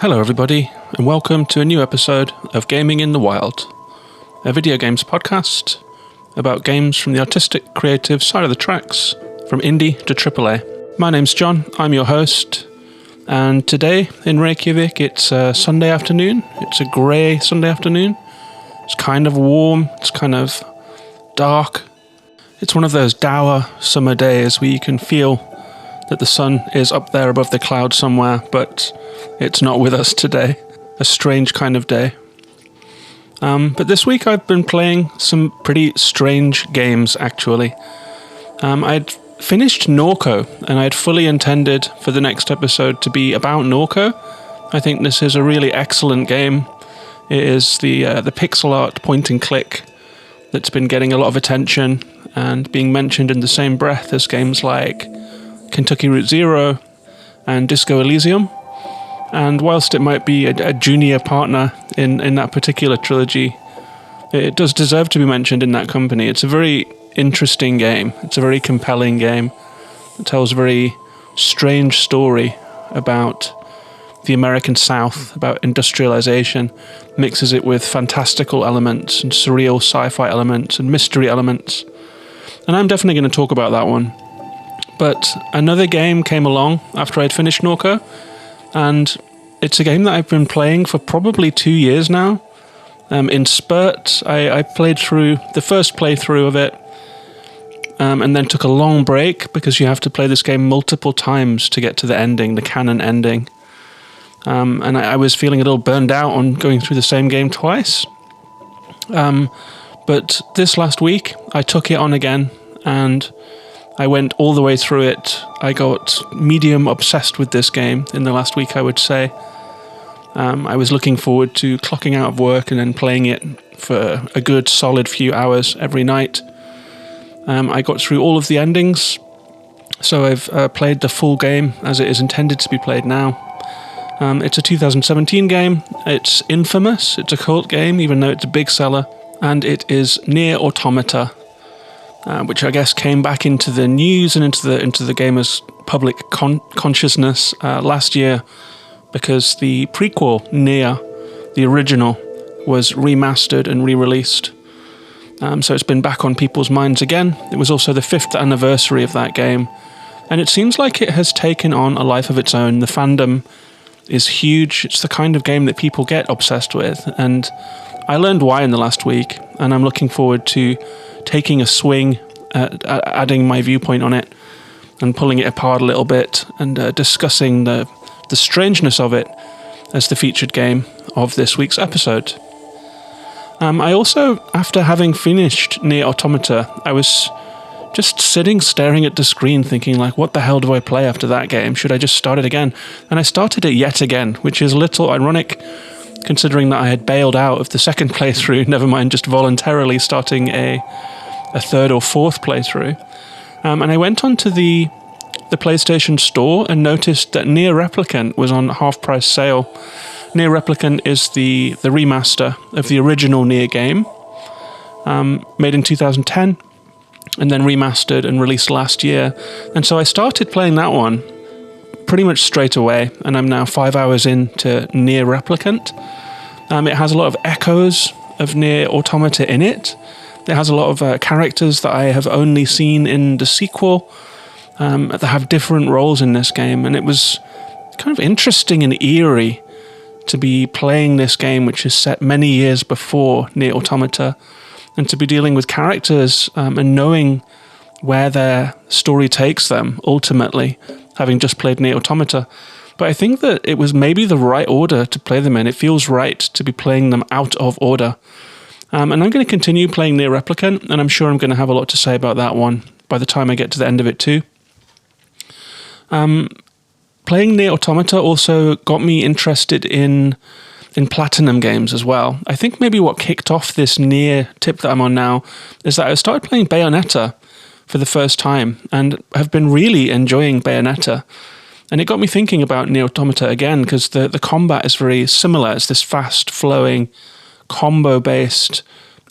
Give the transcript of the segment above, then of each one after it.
Hello everybody, and welcome to a new episode of Gaming in the Wild, a video games podcast about games from the artistic, creative side of the tracks, from indie to AAA. My name's John, I'm your host, and today in Reykjavik it's Sunday afternoon. It's a grey Sunday afternoon. It's kind of warm, it's kind of dark. It's one of those dour summer days where you can feel that the sun is up there above the clouds somewhere, but it's not with us today. A strange kind of day. But this week I've been playing some pretty strange games, actually. I'd finished Norco, and I'd fully intended for the next episode to be about Norco. I think this is a really excellent game. It is the pixel art point and click that's been getting a lot of attention and being mentioned in the same breath as games like Kentucky Route Zero and Disco Elysium. And whilst it might be a junior partner in that particular trilogy, it does deserve to be mentioned in that company. It's a very interesting game. It's a very compelling game. It tells a very strange story about the American South, about industrialization, mixes it with fantastical elements and surreal sci-fi elements and mystery elements. And I'm definitely going to talk about that one. But another game came along after I'd finished Norco, and it's a game that I've been playing for probably 2 years now. In spurts, I played through the first playthrough of it, and then took a long break because you have to play this game multiple times to get to the ending, the canon ending. And I was feeling a little burned out on going through the same game twice. But this last week, I took it on again, and I went all the way through it. I got medium obsessed with this game in the last week, I would say. I was looking forward to clocking out of work and then playing it for a good solid few hours every night. I got through all of the endings, so I've played the full game as it is intended to be played now. It's a 2017 game. It's infamous. It's a cult game, even though it's a big seller. And it is NieR Automata, which I guess came back into the news and into the gamers' public consciousness last year, because the prequel NieR, the original, was remastered and re-released. So it's been back on people's minds again. It was also the 5th anniversary of that game, and it seems like it has taken on a life of its own. The fandom is huge. It's the kind of game that people get obsessed with, and I learned why in the last week, and I'm looking forward to taking a swing at adding my viewpoint on it and pulling it apart a little bit and discussing the strangeness of it as the featured game of this week's episode. I also, after having finished NieR Automata, I was just sitting staring at the screen thinking, like, what the hell do I play after that game? Should I just start it again? And I started it yet again, which is a little ironic considering that I had bailed out of the second playthrough, never mind just voluntarily starting a third or fourth playthrough. And I went onto the PlayStation Store and noticed that NieR Replicant was on half-price sale. NieR Replicant is the remaster of the original NieR game, made in 2010, and then remastered and released last year. And so I started playing that one pretty much straight away, and I'm now 5 hours into NieR Replicant. It has a lot of echoes of NieR Automata in it. It has a lot of characters that I have only seen in the sequel that have different roles in this game, and it was kind of interesting and eerie to be playing this game, which is set many years before NieR Automata, and to be dealing with characters and knowing where their story takes them, ultimately, having just played NieR Automata. But I think that it was maybe the right order to play them in. It feels right to be playing them out of order. And I'm going to continue playing NieR Replicant, and I'm sure I'm going to have a lot to say about that one by the time I get to the end of it too. Playing NieR Automata also got me interested in Platinum games as well. I think maybe what kicked off this NieR tip that I'm on now is that I started playing Bayonetta for the first time, and have been really enjoying Bayonetta. And it got me thinking about NieR Automata again, because the combat is very similar. It's this fast-flowing, combo-based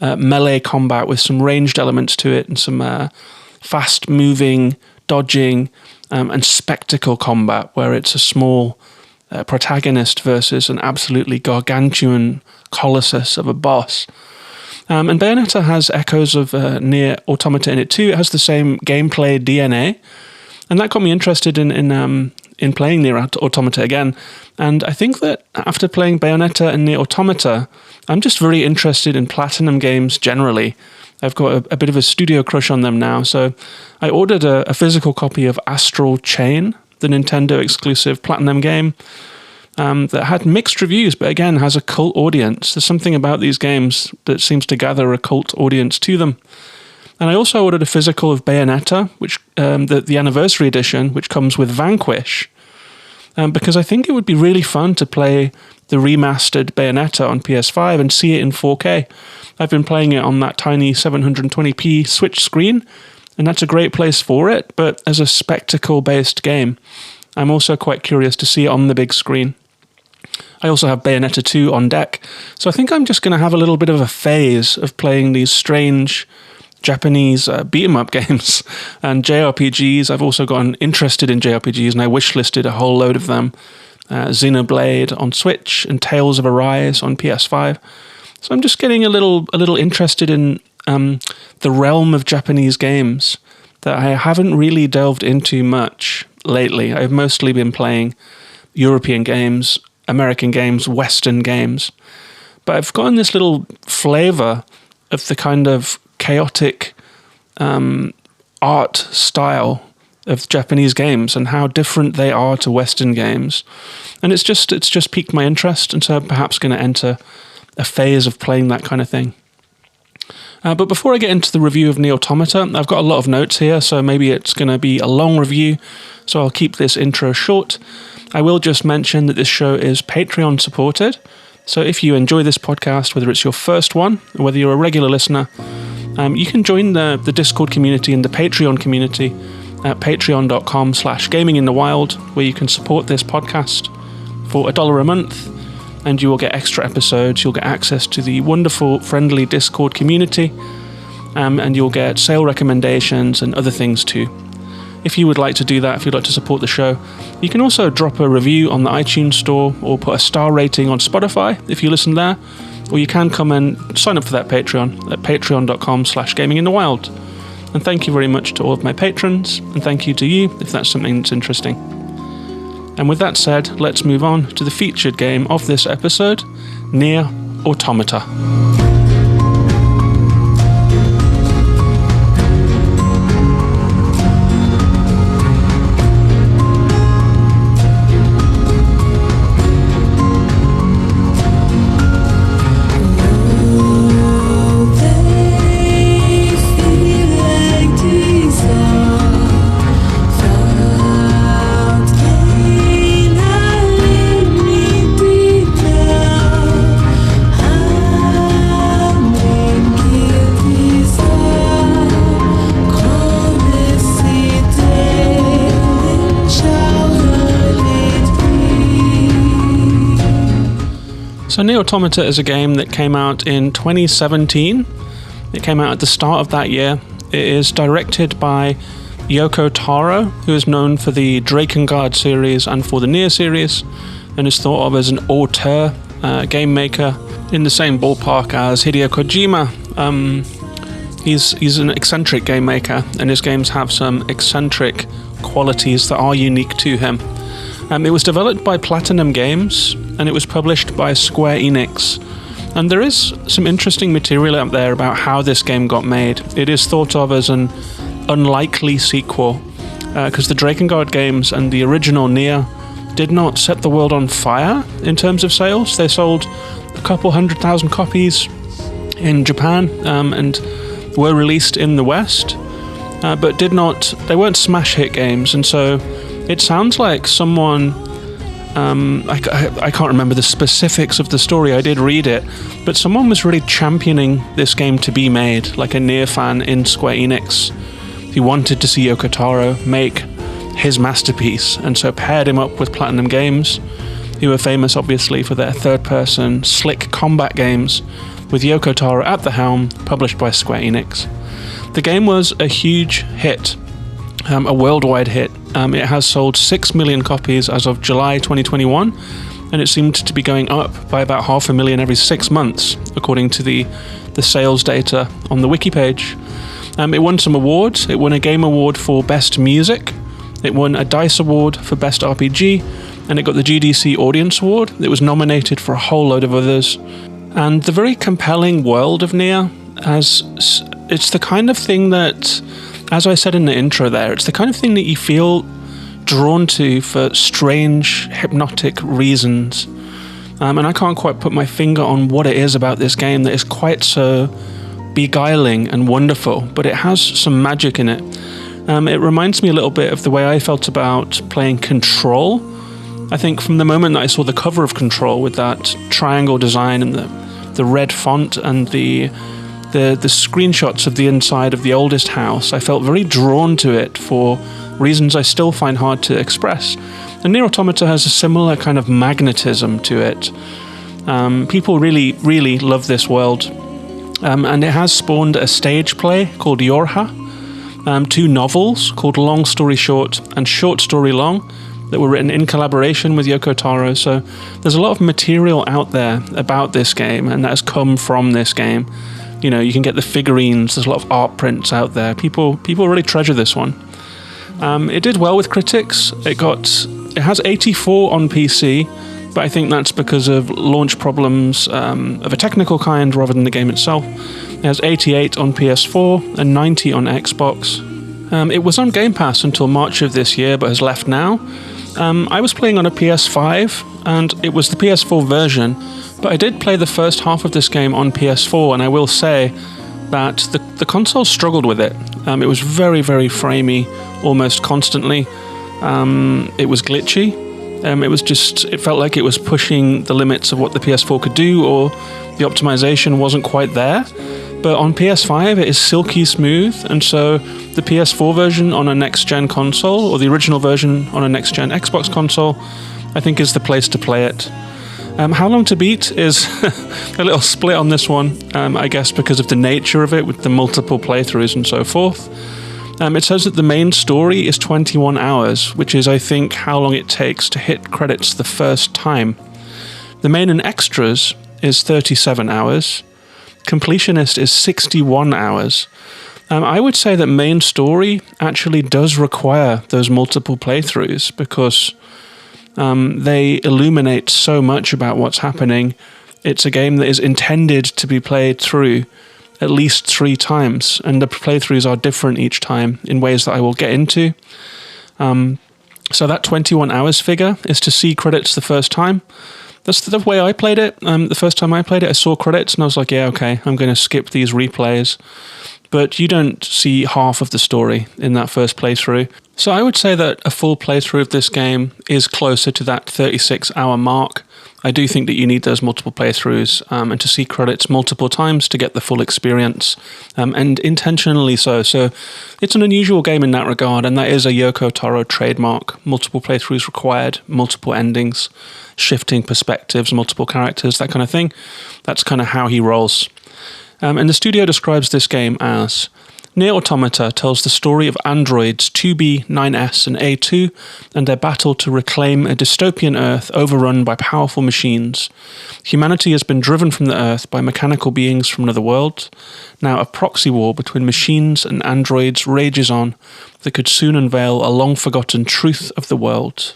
melee combat with some ranged elements to it and some fast-moving, dodging, and spectacle combat, where it's a small protagonist versus an absolutely gargantuan colossus of a boss. And Bayonetta has echoes of NieR Automata in it too. It has the same gameplay DNA, and that got me interested in playing NieR Automata again. And I think that after playing Bayonetta and NieR Automata, I'm just very interested in Platinum games generally. I've got a bit of a studio crush on them now, so I ordered a physical copy of Astral Chain, the Nintendo exclusive Platinum game, that had mixed reviews, but again has a cult audience. There's something about these games that seems to gather a cult audience to them. And I also ordered a physical of Bayonetta, which the anniversary edition, which comes with Vanquish, because I think it would be really fun to play the remastered Bayonetta on PS5 and see it in 4K. I've been playing it on that tiny 720p Switch screen, and that's a great place for it, but as a spectacle-based game, I'm also quite curious to see it on the big screen. I also have Bayonetta 2 on deck, so I think I'm just going to have a little bit of a phase of playing these strange Japanese beat-em-up games and JRPGs. I've also gotten interested in JRPGs, and I wishlisted a whole load of them. Xenoblade on Switch and Tales of Arise on PS5. So I'm just getting a little interested in the realm of Japanese games that I haven't really delved into much lately. I've mostly been playing European games, American games, Western games. But I've gotten this little flavor of the kind of chaotic art style of Japanese games and how different they are to Western games. And it's just piqued my interest, and so I'm perhaps going to enter a phase of playing that kind of thing. But before I get into the review of NieR Automata, I've got a lot of notes here, so maybe it's going to be a long review, so I'll keep this intro short. I will just mention that this show is Patreon supported, so if you enjoy this podcast, whether it's your first one, or whether you're a regular listener, you can join the Discord community and the Patreon community at patreon.com/gaminginthewild, where you can support this podcast for $1 a month, and you will get extra episodes, you'll get access to the wonderful, friendly Discord community, and you'll get sale recommendations and other things too. If you would like to do that, if you'd like to support the show, you can also drop a review on the iTunes store or put a star rating on Spotify if you listen there, or you can come and sign up for that Patreon at patreon.com/gaminginthewild. And thank you very much to all of my patrons, and thank you to you if that's something that's interesting. And with that said, let's move on to the featured game of this episode, NieR Automata. So NieR Automata is a game that came out in 2017. It came out at the start of that year. It is directed by Yoko Taro, who is known for the Drakengard series and for the NieR series, and is thought of as an auteur game maker in the same ballpark as Hideo Kojima. He's an eccentric game maker, and his games have some eccentric qualities that are unique to him. It was developed by Platinum Games, and it was published by Square Enix. And there is some interesting material out there about how this game got made. It is thought of as an unlikely sequel, because the Drakengard games and the original NieR did not set the world on fire in terms of sales. They sold a couple 100,000 copies in Japan, and were released in the West, but they weren't smash hit games, and so it sounds like someone, I can't remember the specifics of the story, I did read it, but someone was really championing this game to be made, like a NieR fan in Square Enix. He wanted to see Yoko Taro make his masterpiece, and so paired him up with Platinum Games, who were famous obviously for their third-person slick combat games, with Yoko Taro at the helm, published by Square Enix. The game was a huge hit. a worldwide hit. It has sold 6 million copies as of July 2021, and it seemed to be going up by about 500,000 every 6 months, according to the sales data on the wiki page. It won some awards. It won a Game Award for Best Music. It won a DICE Award for Best RPG, and it got the GDC Audience Award. It was nominated for a whole load of others. And the very compelling world of NieR, it's the kind of thing that, as I said in the intro there, it's the kind of thing that you feel drawn to for strange, hypnotic reasons. And I can't quite put my finger on what it is about this game that is quite so beguiling and wonderful, but it has some magic in it. It reminds me a little bit of the way I felt about playing Control. I think from the moment that I saw the cover of Control with that triangle design and the red font and the screenshots of the inside of the oldest house, I felt very drawn to it for reasons I still find hard to express. And NieR Automata has a similar kind of magnetism to it. People really, really love this world. And it has spawned a stage play called Yorha, 2 novels called Long Story Short and Short Story Long that were written in collaboration with Yoko Taro. So there's a lot of material out there about this game, and that has come from this game. You know, you can get the figurines, there's a lot of art prints out there. People really treasure this one. It did well with critics. It has 84 on PC, but I think that's because of launch problems of a technical kind rather than the game itself. It has 88 on PS4 and 90 on Xbox. It was on Game Pass until March of this year, but has left now. I was playing on a PS5, and it was the PS4 version, but I did play the first half of this game on PS4, and I will say that the console struggled with it. It was very, very framey, almost constantly. It was glitchy. It felt like it was pushing the limits of what the PS4 could do, or the optimization wasn't quite there. But on PS5, it is silky smooth, and so the PS4 version on a next-gen console, or the original version on a next-gen Xbox console, I think is the place to play it. How long to beat is a little split on this one, I guess because of the nature of it, with the multiple playthroughs and so forth. It says that the main story is 21 hours, which is, I think, how long it takes to hit credits the first time. The main and extras is 37 hours. Completionist is 61 hours. I would say that main story actually does require those multiple playthroughs because they illuminate so much about what's happening. It's a game that is intended to be played through at least 3 times, and the playthroughs are different each time in ways that I will get into. So that 21 hours figure is to see credits the first time. That's the way I played it. The first time I played it, I saw credits and I was like, yeah, okay, I'm going to skip these replays. But you don't see half of the story in that first playthrough. So I would say that a full playthrough of this game is closer to that 36-hour mark. I do think that you need those multiple playthroughs and to see credits multiple times to get the full experience, and intentionally so. So it's an unusual game in that regard, and that is a Yoko Taro trademark. Multiple playthroughs required, multiple endings, shifting perspectives, multiple characters, that kind of thing. That's kind of how he rolls. And the studio describes this game as: NieR Automata tells the story of androids 2B, 9S, and A2 and their battle to reclaim a dystopian Earth overrun by powerful machines. Humanity has been driven from the Earth by mechanical beings from another world. Now a proxy war between machines and androids rages on that could soon unveil a long-forgotten truth of the world.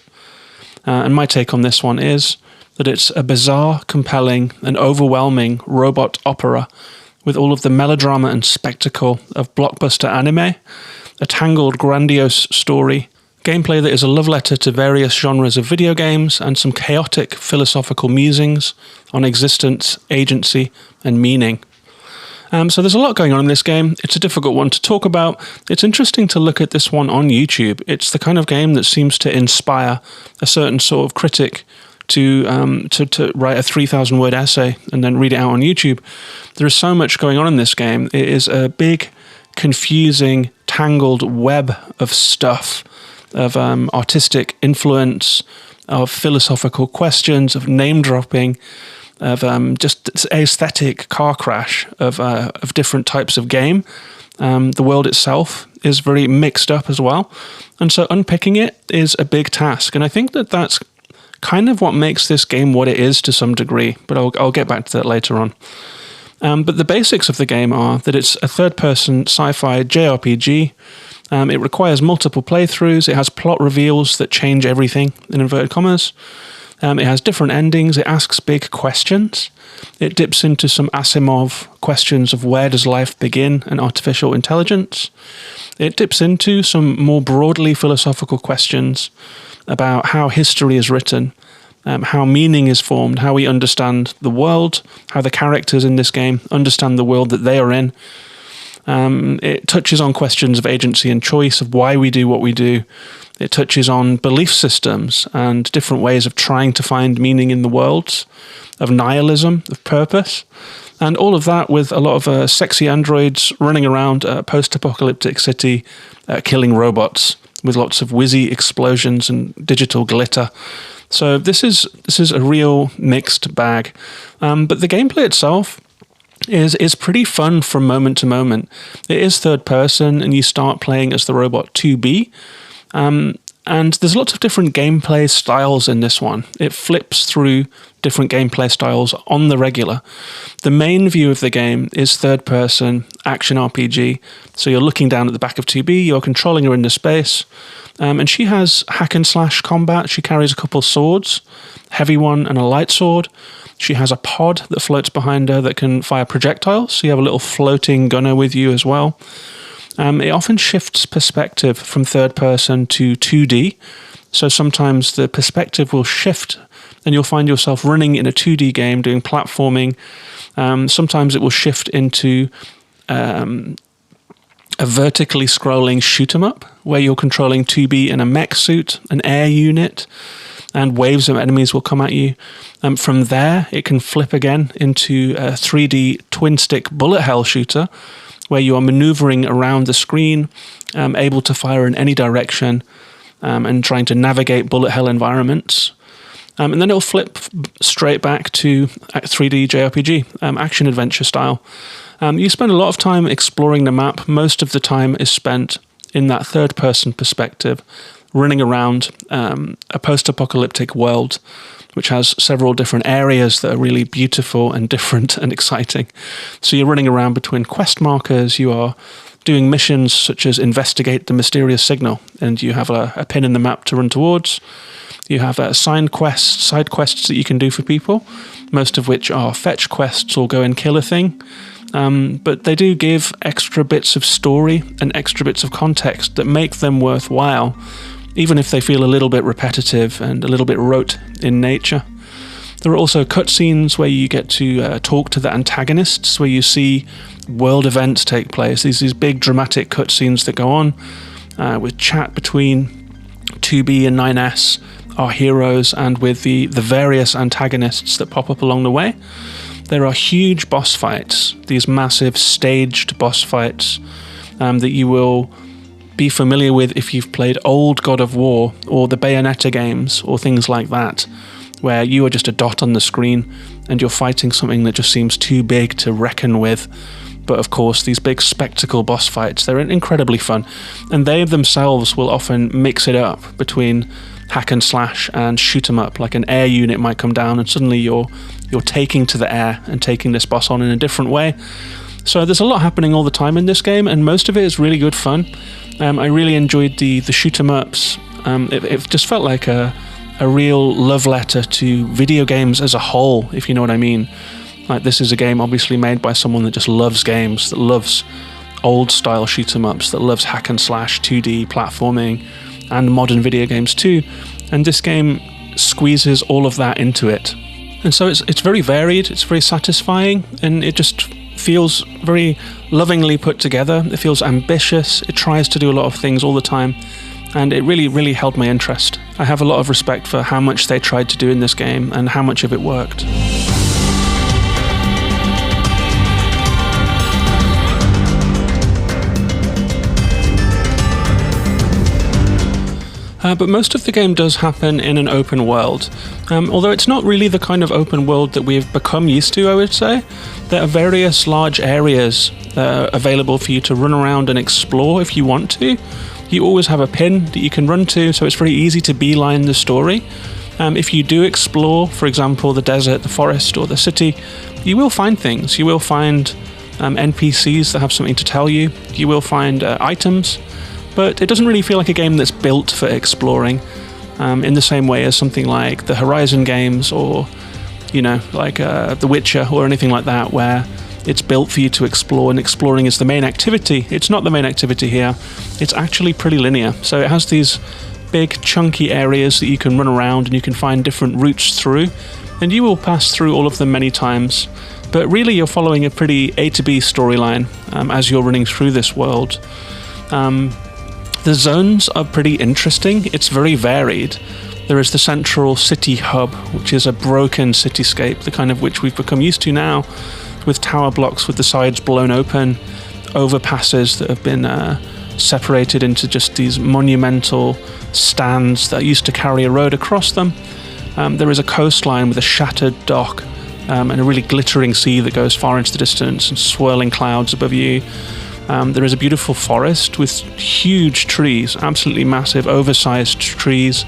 And my take on this one is that it's a bizarre, compelling, and overwhelming robot opera with all of the melodrama and spectacle of blockbuster anime, a tangled, grandiose story, gameplay that is a love letter to various genres of video games, and some chaotic philosophical musings on existence, agency, and meaning. So there's a lot going on in this game. It's a difficult one to talk about. It's interesting to look at this one on YouTube. It's the kind of game that seems to inspire a certain sort of critic to write a 3,000-word essay and then read it out on YouTube. There is so much going on in this game. It is a big, confusing, tangled web of stuff, of artistic influence, of philosophical questions, of name-dropping, of just aesthetic car crash of different types of game. The world itself is very mixed up as well. And so unpicking it is a big task. And I think that that's kind of what makes this game what it is to some degree. But I'll get back to that later on. But the basics of the game are that it's a third-person sci-fi JRPG. It requires multiple playthroughs. It has plot reveals that change everything, in inverted commas. It has different endings. It asks big questions. It dips into some Asimov questions of where does life begin and artificial intelligence. It dips into some more broadly philosophical questions about how history is written, how meaning is formed, how we understand the world, how the characters in this game understand the world that they are in. It touches on questions of agency and choice, of why we do what we do. It touches on belief systems and different ways of trying to find meaning in the world, of nihilism, of purpose, and all of that with a lot of sexy androids running around a post-apocalyptic city, killing robots with lots of whizzy explosions and digital glitter. So this is a real mixed bag. But the gameplay itself is pretty fun from moment to moment. It is third person, and you start playing as the robot 2B. And there's lots of different gameplay styles in this one. It flips through different gameplay styles on the regular. The main view of the game is third person action RPG. So you're looking down at the back of 2B, you're controlling her into space. And she has hack and slash combat. She carries a couple swords, heavy one and a light sword. She has a pod that floats behind her that can fire projectiles. So you have a little floating gunner with you as well. It often shifts perspective from third person to 2D. So sometimes the perspective will shift and you'll find yourself running in a 2D game doing platforming. Sometimes it will shift into a vertically scrolling shoot 'em up where you're controlling 2B in a mech suit, an air unit, and waves of enemies will come at you. From there, it can flip again into a 3D twin-stick bullet hell shooter, where you are maneuvering around the screen, able to fire in any direction, and trying to navigate bullet hell environments. And then it'll flip straight back to 3D JRPG, action-adventure style. You spend a lot of time exploring the map. Most of the time is spent in that third-person perspective, running around a post-apocalyptic world, which has several different areas that are really beautiful and different and exciting. So you're running around between quest markers, you are doing missions such as investigate the mysterious signal, and you have a pin in the map to run towards. You have side quests that you can do for people, most of which are fetch quests or go and kill a thing. But they do give extra bits of story and extra bits of context that make them worthwhile, even if they feel a little bit repetitive and a little bit rote in nature. There are also cutscenes where you get to talk to the antagonists, where you see world events take place. These big dramatic cutscenes that go on with chat between 2B and 9S, our heroes, and with the various antagonists that pop up along the way. There are huge boss fights, these massive staged boss fights that you will be familiar with if you've played old God of War or the Bayonetta games or things like that, where you are just a dot on the screen and you're fighting something that just seems too big to reckon with. But of course, these big spectacle boss fights, they're incredibly fun, and they themselves will often mix it up between hack and slash and shoot 'em up. Like an air unit might come down and suddenly you're taking to the air and taking this boss on in a different way. So there's a lot happening all the time in this game, and most of it is really good fun. I really enjoyed the shoot 'em ups. It just felt like a real love letter to video games as a whole, if you know what I mean. Like, this is a game obviously made by someone that just loves games, that loves old style shoot 'em ups, that loves hack and slash 2D platforming and modern video games too. And this game squeezes all of that into it. And so it's very varied, it's very satisfying, and it just feels very lovingly put together. It feels ambitious. It tries to do a lot of things all the time, and it really, really held my interest. I have a lot of respect for how much they tried to do in this game and how much of it worked. But most of the game does happen in an open world, although it's not really the kind of open world that we've become used to, I would say. There are various large areas available for you to run around and explore if you want to. You always have a pin that you can run to, so it's very easy to beeline the story. If you do explore, for example, the desert, the forest, or the city, you will find things. You will find NPCs that have something to tell you. You will find items, but it doesn't really feel like a game that's built for exploring in the same way as something like the Horizon games or, like The Witcher or anything like that, where it's built for you to explore, and exploring is the main activity. It's not the main activity here. It's actually pretty linear. So it has these big, chunky areas that you can run around and you can find different routes through, and you will pass through all of them many times. But really, you're following a pretty A to B storyline as you're running through this world. The zones are pretty interesting. It's very varied. There is the central city hub, which is a broken cityscape, the kind of which we've become used to now, with tower blocks with the sides blown open, overpasses that have been separated into just these monumental stands that used to carry a road across them. There is a coastline with a shattered dock and a really glittering sea that goes far into the distance and swirling clouds above you. There is a beautiful forest with huge trees, absolutely massive, oversized trees.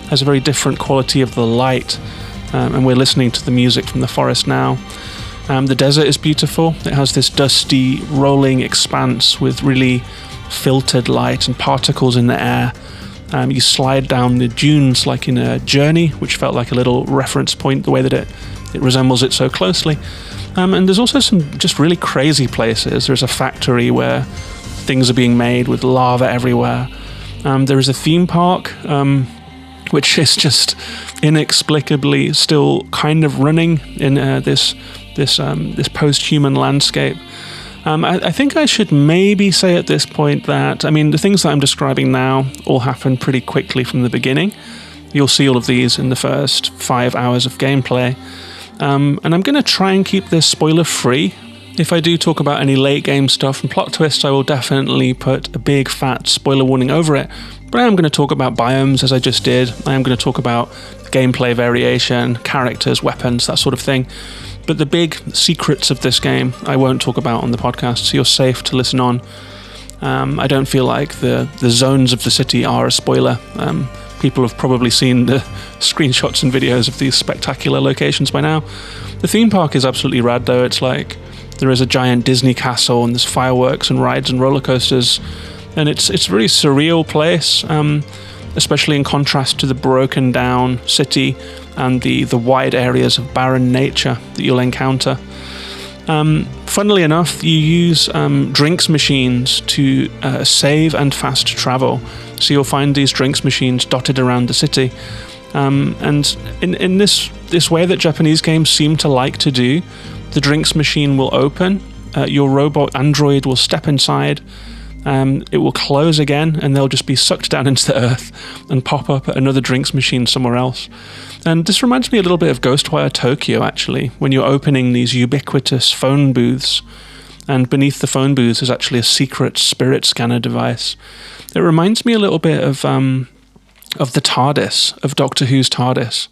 Has a very different quality of the light, and we're listening to the music from the forest now. The desert is beautiful. It has this dusty, rolling expanse with really filtered light and particles in the air. You slide down the dunes like in a Journey, which felt like a little reference point, the way that it resembles it so closely. And there's also some just really crazy places. There's a factory where things are being made with lava everywhere. There is a theme park, which is just inexplicably still kind of running in this post-human landscape. I think I should maybe say at this point that, the things that I'm describing now all happen pretty quickly from the beginning. You'll see all of these in the first 5 hours of gameplay. And I'm going to try and keep this spoiler-free. If I do talk about any late-game stuff and plot twists, I will definitely put a big, fat spoiler warning over it. But I am going to talk about biomes, as I just did. I am going to talk about gameplay variation, characters, weapons, that sort of thing. But the big secrets of this game I won't talk about on the podcast, so you're safe to listen on. I don't feel like the zones of the city are a spoiler. People have probably seen the screenshots and videos of these spectacular locations by now. The theme park is absolutely rad, though. It's like there is a giant Disney castle and there's fireworks and rides and roller coasters, and it's a very surreal place, especially in contrast to the broken down city and the wide areas of barren nature that you'll encounter. Funnily enough, you use drinks machines to save and fast travel. So you'll find these drinks machines dotted around the city. And in this way that Japanese games seem to like to do, the drinks machine will open, your robot android will step inside, it will close again, and they'll just be sucked down into the earth and pop up at another drinks machine somewhere else. And this reminds me a little bit of Ghostwire Tokyo, actually, when you're opening these ubiquitous phone booths, and beneath the phone booths is actually a secret spirit scanner device. It reminds me a little bit of the TARDIS, of Doctor Who's TARDIS,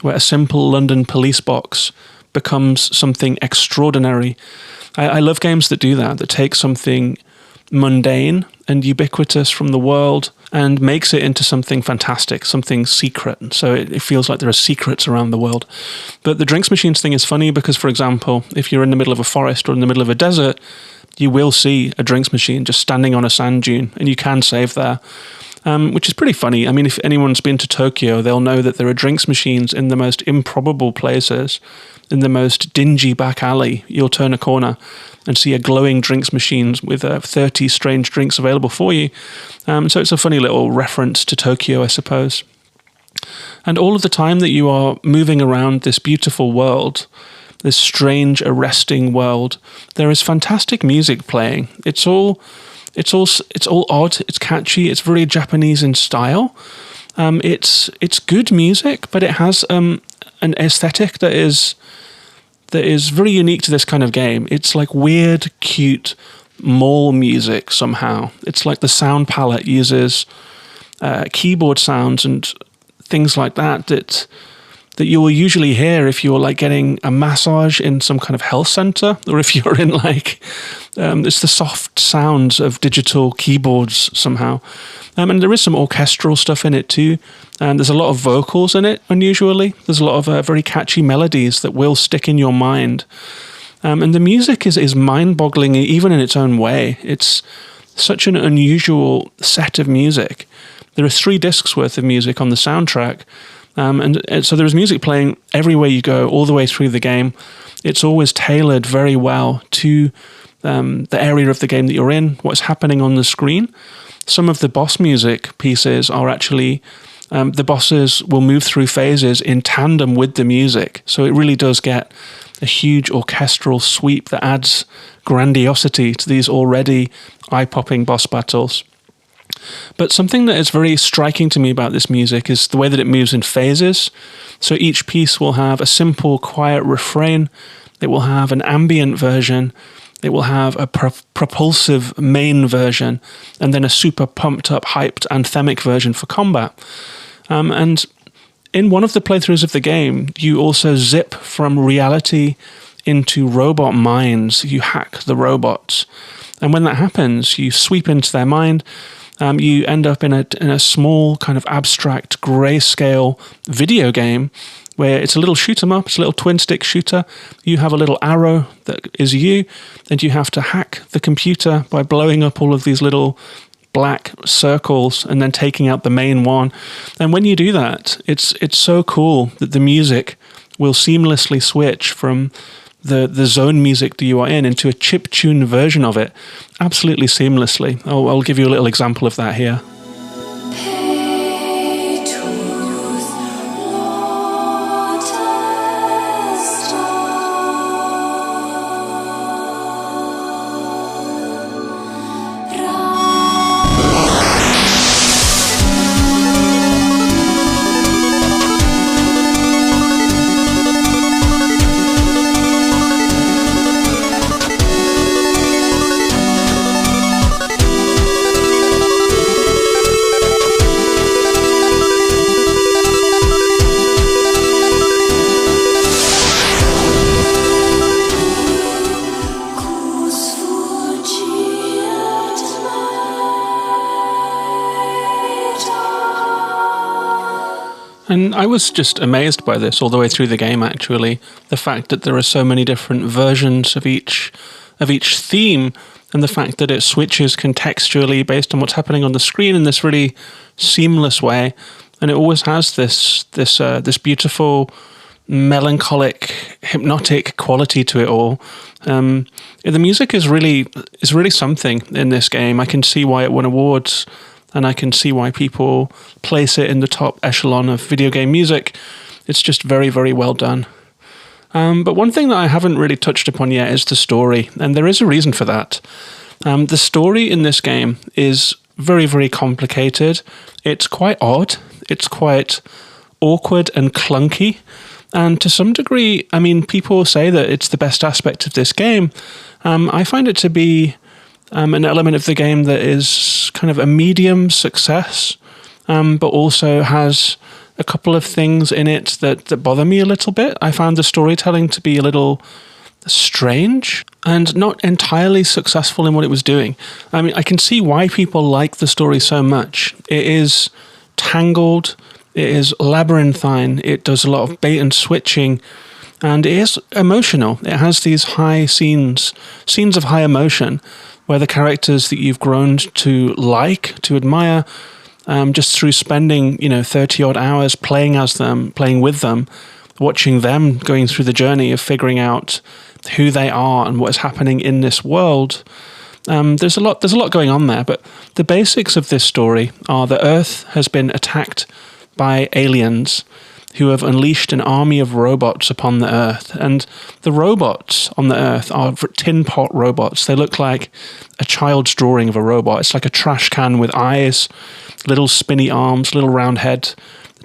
where a simple London police box becomes something extraordinary. I love games that do that take something mundane and ubiquitous from the world and makes it into something fantastic, something secret. So it feels like there are secrets around the world. But the drinks machines thing is funny because, for example, if you're in the middle of a forest or in the middle of a desert, you will see a drinks machine just standing on a sand dune, and you can save there, which is pretty funny. I mean, if anyone's been to Tokyo, they'll know that there are drinks machines in the most improbable places. In the most dingy back alley, you'll turn a corner and see a glowing drinks machine with 30 strange drinks available for you. So it's a funny little reference to Tokyo, I suppose. And all of the time that you are moving around this beautiful world, this strange, arresting world, there is fantastic music playing. It's all odd. It's catchy. It's very Japanese in style. It's good music, but it has an aesthetic that is very unique to this kind of game. It's like weird, cute mall music somehow. It's like the sound palette uses keyboard sounds and things like that that you will usually hear if you're like getting a massage in some kind of health center, or if you're in like, it's the soft sounds of digital keyboards somehow. And there is some orchestral stuff in it too. And there's a lot of vocals in it, unusually. There's a lot of very catchy melodies that will stick in your mind. And the music is mind-boggling even in its own way. It's such an unusual set of music. There are 3 discs worth of music on the soundtrack. And so there is music playing everywhere you go, all the way through the game. It's always tailored very well to the area of the game that you're in, what's happening on the screen. Some of the boss music pieces are actually, the bosses will move through phases in tandem with the music. So it really does get a huge orchestral sweep that adds grandiosity to these already eye-popping boss battles. But something that is very striking to me about this music is the way that it moves in phases. So each piece will have a simple, quiet refrain. It will have an ambient version. It will have a propulsive main version, and then a super pumped up, hyped, anthemic version for combat. And in one of the playthroughs of the game, you also zip from reality into robot minds. You hack the robots. And when that happens, you sweep into their mind. You end up in a small kind of abstract grayscale video game where it's a little shoot 'em up, it's a little twin stick shooter. You have a little arrow that is you, and you have to hack the computer by blowing up all of these little black circles and then taking out the main one. And when you do that, it's so cool that the music will seamlessly switch from the zone music that you are in into a chiptune version of it absolutely seamlessly. I'll give you a little example of that here. And I was just amazed by this all the way through the game, actually. The fact that there are so many different versions of each theme, and the fact that it switches contextually based on what's happening on the screen in this really seamless way. And it always has this beautiful, melancholic, hypnotic quality to it all. The music is really something in this game. I can see why it won awards. And I can see why people place it in the top echelon of video game music. It's just very, very well done. But one thing that I haven't really touched upon yet is the story, and there is a reason for that. The story in this game is very, very complicated. It's quite odd. It's quite awkward and clunky. And to some degree, I mean, people say that it's the best aspect of this game. I find it to be an element of the game that is kind of a medium success, but also has a couple of things in it that bother me a little bit. I found the storytelling to be a little strange and not entirely successful in what it was doing. I mean, I can see why people like the story so much. It is tangled, it is labyrinthine, it does a lot of bait and switching, and it is emotional. It has these high scenes of high emotion, where the characters that you've grown to like, to admire, just through spending 30-odd hours playing as them, playing with them, watching them going through the journey of figuring out who they are and what is happening in this world. There's a lot going on there, but the basics of this story are that Earth has been attacked by aliens who have unleashed an army of robots upon the Earth. And the robots on the Earth are tin pot robots. They look like a child's drawing of a robot. It's like a trash can with eyes, little spinny arms, little round head,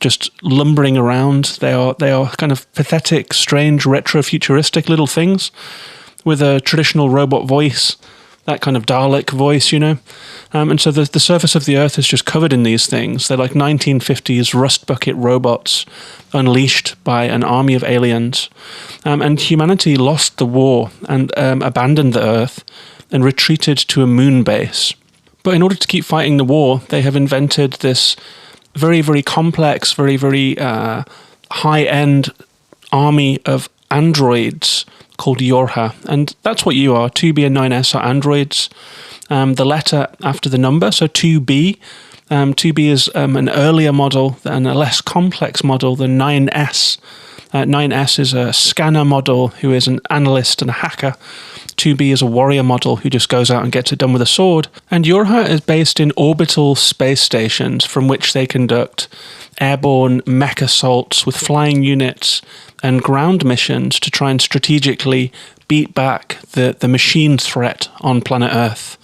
just lumbering around. They are kind of pathetic, strange, retro-futuristic little things with a traditional robot voice that kind of Dalek voice, and so the surface of the Earth is just covered in these things. They're like 1950s rust bucket robots unleashed by an army of aliens. And humanity lost the war and abandoned the Earth and retreated to a moon base. But in order to keep fighting the war, they have invented this very, very complex, very, very high-end army of androids called Yorha. And that's what you are. 2B and 9S are androids. The letter after the number, so 2B. 2B is an earlier model and a less complex model than 9S. 9S is a scanner model who is an analyst and a hacker. 2B is a warrior model who just goes out and gets it done with a sword. And Yorha is based in orbital space stations from which they conduct airborne mech assaults with flying units and ground missions to try and strategically beat back the machine threat on planet Earth.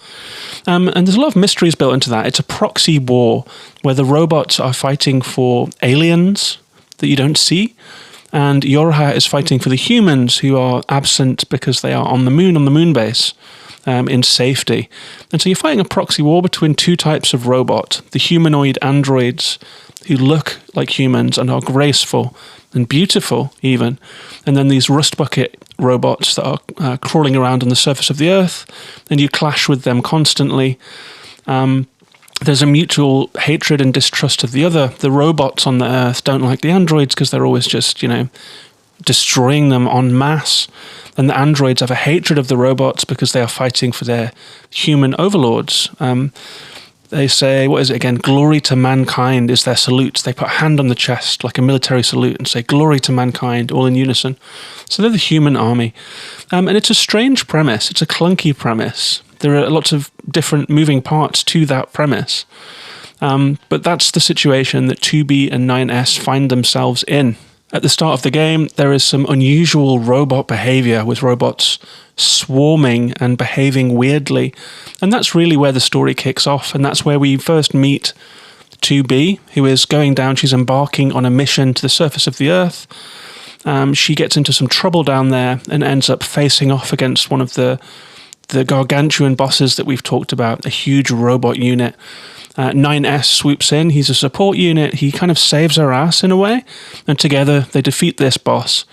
And there's a lot of mysteries built into that. It's a proxy war where the robots are fighting for aliens that you don't see, and Yorha is fighting for the humans who are absent because they are on the moon base, in safety. And so you're fighting a proxy war between two types of robot, the humanoid androids who look like humans and are graceful and beautiful even, and then these rust bucket robots that are crawling around on the surface of the Earth, and you clash with them constantly. There's a mutual hatred and distrust of the other. The robots on the Earth don't like the androids because they're always just, destroying them en masse. And the androids have a hatred of the robots because they are fighting for their human overlords. They say, what is it again? Glory to mankind is their salute. They put a hand on the chest like a military salute and say, glory to mankind, all in unison. So they're the human army. And it's a strange premise. It's a clunky premise. There are lots of different moving parts to that premise. But that's the situation that 2B and 9S find themselves in. At the start of the game, there is some unusual robot behavior with robots swarming and behaving weirdly. And that's really where the story kicks off. And that's where we first meet 2B, who is going down. She's embarking on a mission to the surface of the Earth. She gets into some trouble down there and ends up facing off against one of the gargantuan bosses that we've talked about, a huge robot unit. 9S swoops in. He's a support unit. He kind of saves her ass in a way, and together they defeat this boss,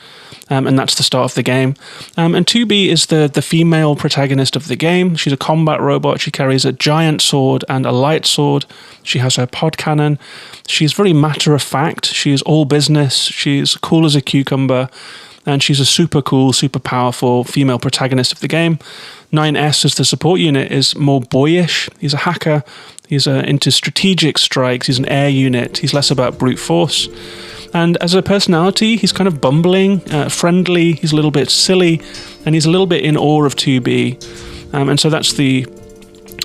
and that's the start of the game. And 2B is the female protagonist of the game. She's a combat robot. She carries a giant sword and a light sword. She has her pod cannon. She's very matter-of-fact. She's all business. She's cool as a cucumber. And she's a super cool, super powerful female protagonist of the game. 9S as the support unit is more boyish. He's a hacker. He's into strategic strikes. He's an air unit. He's less about brute force. And as a personality, he's kind of bumbling, friendly. He's a little bit silly, and he's a little bit in awe of 2B. And so that's the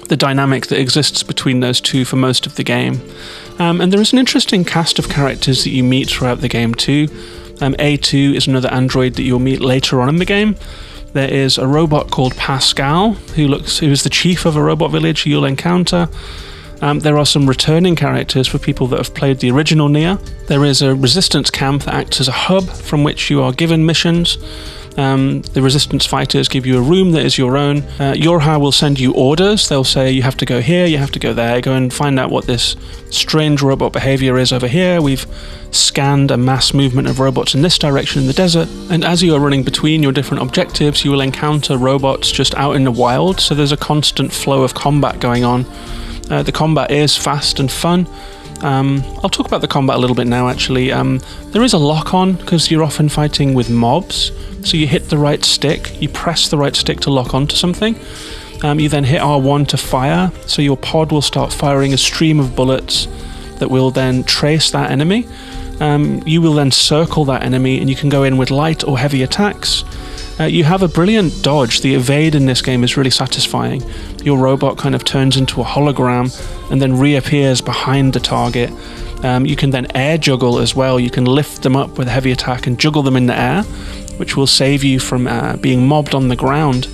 dynamic that exists between those two for most of the game. And there is an interesting cast of characters that you meet throughout the game too. A2 is another android that you'll meet later on in the game. There is a robot called Pascal, who is the chief of a robot village who you'll encounter. There are some returning characters for people that have played the original NieR. There is a resistance camp that acts as a hub from which you are given missions. The resistance fighters give you a room that is your own. Yorha will send you orders. They'll say you have to go here, you have to go there, go and find out what this strange robot behavior is over here. We've scanned a mass movement of robots in this direction in the desert. And as you are running between your different objectives, you will encounter robots just out in the wild. So there's a constant flow of combat going on. The combat is fast and fun. I'll talk about the combat a little bit now, actually. There is a lock-on because you're often fighting with mobs. So you hit the right stick, you press the right stick to lock onto something. You then hit R1 to fire, so your pod will start firing a stream of bullets that will then trace that enemy. You will then circle that enemy, and you can go in with light or heavy attacks. You have a brilliant dodge. The evade in this game is really satisfying. Your robot kind of turns into a hologram and then reappears behind the target. You can then air juggle as well. You can lift them up with a heavy attack and juggle them in the air, which will save you from being mobbed on the ground.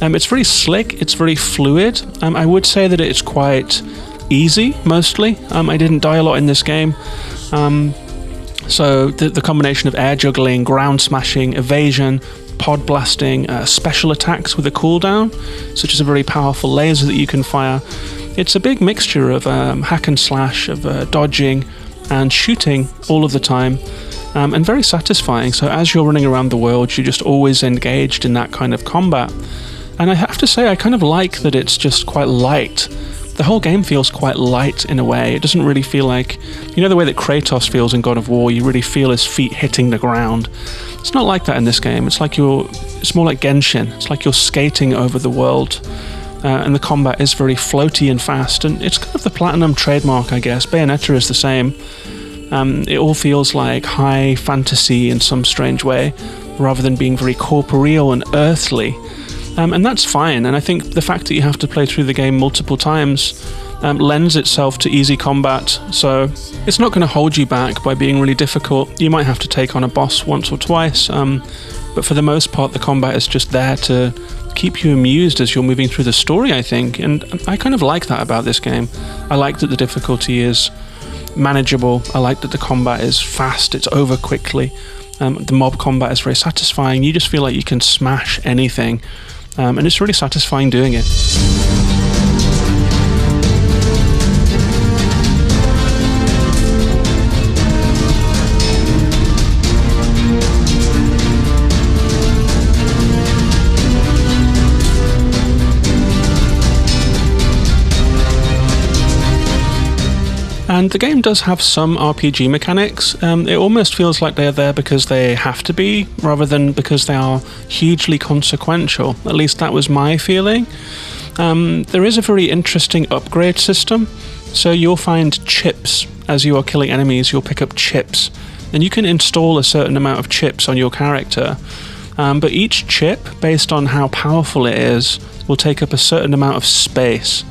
It's very slick, it's very fluid. I would say that it's quite easy, mostly. I didn't die a lot in this game. So the combination of air juggling, ground smashing, evasion, pod blasting, special attacks with a cooldown, such as a very powerful laser that you can fire. It's a big mixture of hack and slash, of dodging and shooting all of the time, and very satisfying. So as you're running around the world, you're just always engaged in that kind of combat. And I have to say, I kind of like that it's just quite light. The whole game feels quite light in a way. It doesn't really feel like, you know, the way that Kratos feels in God of War. You really feel his feet hitting the ground. It's not like that in this game. It's more like Genshin. It's like you're skating over the world. And the combat is very floaty and fast, and it's kind of the Platinum trademark, I guess. Bayonetta is the same. It all feels like high fantasy in some strange way, rather than being very corporeal and earthly. And that's fine, and I think the fact that you have to play through the game multiple times lends itself to easy combat, so it's not going to hold you back by being really difficult. You might have to take on a boss once or twice, but for the most part the combat is just there to keep you amused as you're moving through the story, I think, and I kind of like that about this game. I like that the difficulty is manageable. I like that the combat is fast, it's over quickly. The mob combat is very satisfying. You just feel like you can smash anything, and it's really satisfying doing it. And the game does have some RPG mechanics. It almost feels like they're there because they have to be, rather than because they are hugely consequential. At least that was my feeling. There is a very interesting upgrade system. So you'll find chips as you are killing enemies. You'll pick up chips, and you can install a certain amount of chips on your character. But each chip, based on how powerful it is, will take up a certain amount of space.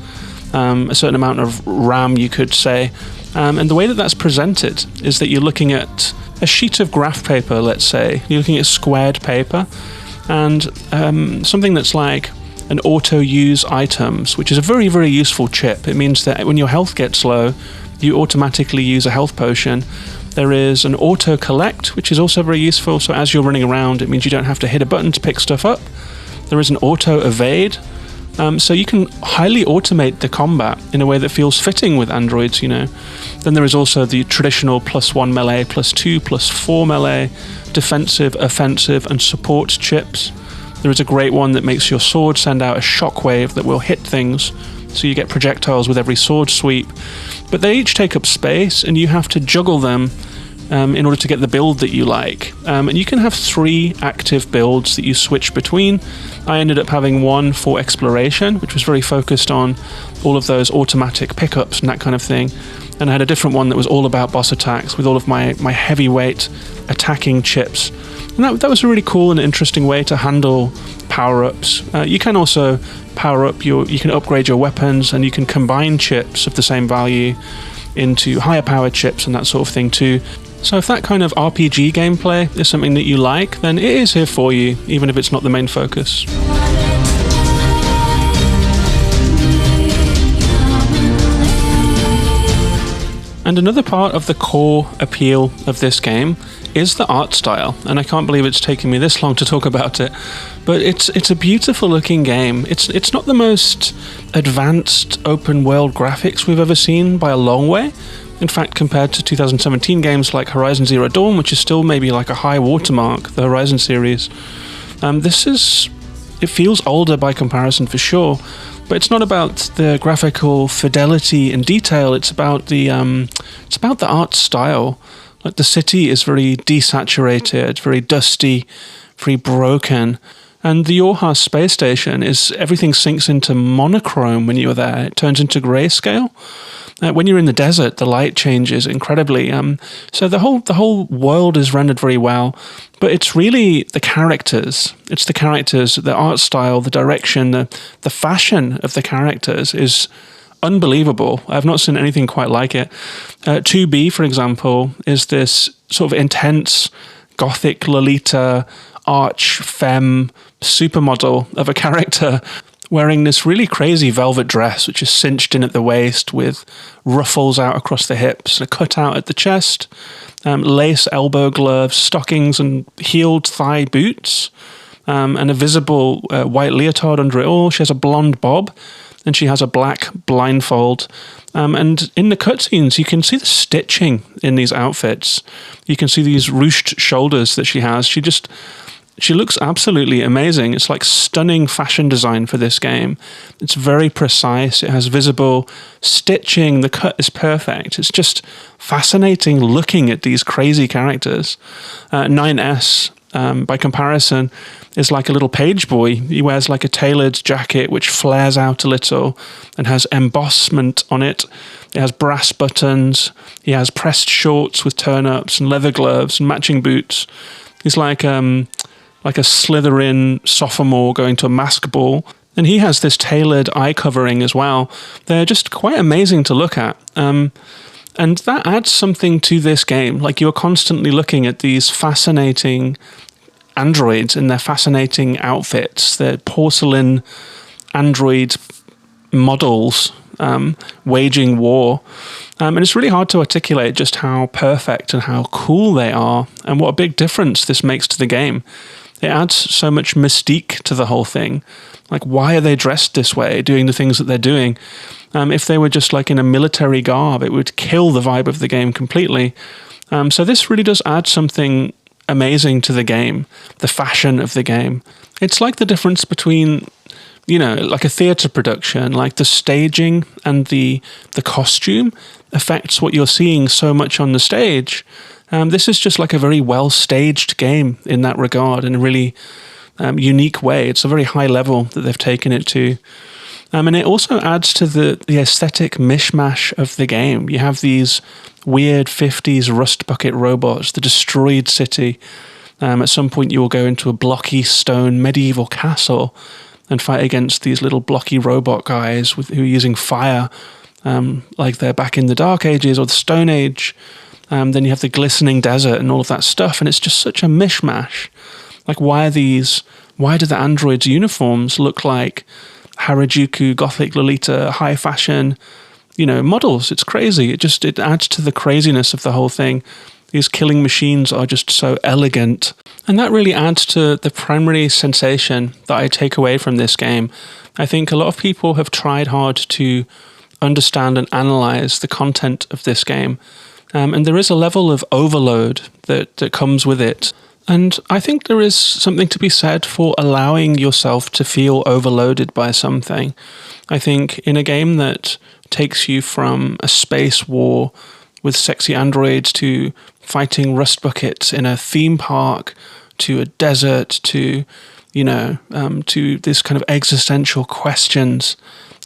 A certain amount of RAM, you could say. And the way that that's presented is that you're looking at a sheet of graph paper, let's say. You're looking at squared paper, and something that's like an auto-use items, which is a very, very useful chip. It means that when your health gets low, you automatically use a health potion. There is an auto-collect, which is also very useful, so as you're running around, it means you don't have to hit a button to pick stuff up. There is an auto-evade, so you can highly automate the combat in a way that feels fitting with androids, you know. Then there is also the traditional +1 melee, +2, +4 melee, defensive, offensive, and support chips. There is a great one that makes your sword send out a shockwave that will hit things, so you get projectiles with every sword sweep. But they each take up space, and you have to juggle them in order to get the build that you like. And you can have 3 active builds that you switch between. I ended up having one for exploration, which was very focused on all of those automatic pickups and that kind of thing. And I had a different one that was all about boss attacks with all of my heavyweight attacking chips. And that was a really cool and interesting way to handle power-ups. You can also power up you can upgrade your weapons, and you can combine chips of the same value into higher powered chips and that sort of thing too. So if that kind of RPG gameplay is something that you like, then it is here for you, even if it's not the main focus. And another part of the core appeal of this game is the art style, and I can't believe it's taken me this long to talk about it, but it's a beautiful looking game. It's not the most advanced open world graphics we've ever seen by a long way. In fact, compared to 2017 games like Horizon Zero Dawn, which is still maybe like a high watermark, the Horizon series, it feels older by comparison for sure. But it's not about the graphical fidelity and detail. It's about the art style. Like, the city is very desaturated, very dusty, very broken. And the Yorha space station everything sinks into monochrome when you're there. It turns into grayscale. When you're in the desert, the light changes incredibly. So the whole world is rendered very well, but it's really the characters. It's the characters, the art style, the direction, the fashion of the characters is unbelievable. I've not seen anything quite like it. 2B, for example, is this sort of intense gothic Lolita arch femme supermodel of a character wearing this really crazy velvet dress, which is cinched in at the waist with ruffles out across the hips, a cutout at the chest, lace elbow gloves, stockings and heeled thigh boots. and a visible white leotard under it all. She has a blonde bob, and she has a black blindfold. And in the cutscenes, you can see the stitching in these outfits. You can see these ruched shoulders that she has. She looks absolutely amazing. It's like stunning fashion design for this game. It's very precise. It has visible stitching. The cut is perfect. It's just fascinating looking at these crazy characters. 9S, by comparison, is like a little page boy. He wears like a tailored jacket which flares out a little and has embossment on it. It has brass buttons. He has pressed shorts with turn-ups and leather gloves and matching boots. He's like a Slytherin sophomore going to a mask ball. And he has this tailored eye covering as well. They're just quite amazing to look at. And that adds something to this game. Like, you're constantly looking at these fascinating androids in their fascinating outfits. They're porcelain android models waging war. And it's really hard to articulate just how perfect and how cool they are and what a big difference this makes to the game. It adds so much mystique to the whole thing. Like, why are they dressed this way, doing the things that they're doing? If they were just like in a military garb, it would kill the vibe of the game completely. So this really does add something amazing to the game, the fashion of the game. It's like the difference between, like a theatre production, like the staging and the costume affects what you're seeing so much on the stage. This is just like a very well-staged game in that regard, in a really unique way. It's a very high level that they've taken it to. And it also adds to the aesthetic mishmash of the game. You have these weird 50s rust bucket robots, the destroyed city. At some point you will go into a blocky stone medieval castle and fight against these little blocky robot guys who are using fire, like they're back in the Dark Ages or the Stone Age. Then you have the glistening desert and all of that stuff, and it's just such a mishmash. Like, why do the androids' uniforms look like Harijuku, Gothic Lolita, high fashion, models? It's crazy. It adds to the craziness of the whole thing. These killing machines are just so elegant. And that really adds to the primary sensation that I take away from this game. I think a lot of people have tried hard to understand and analyze the content of this game. And there is a level of overload that comes with it. And I think there is something to be said for allowing yourself to feel overloaded by something. I think in a game that takes you from a space war with sexy androids to fighting rust buckets in a theme park to a desert to, to this kind of existential questions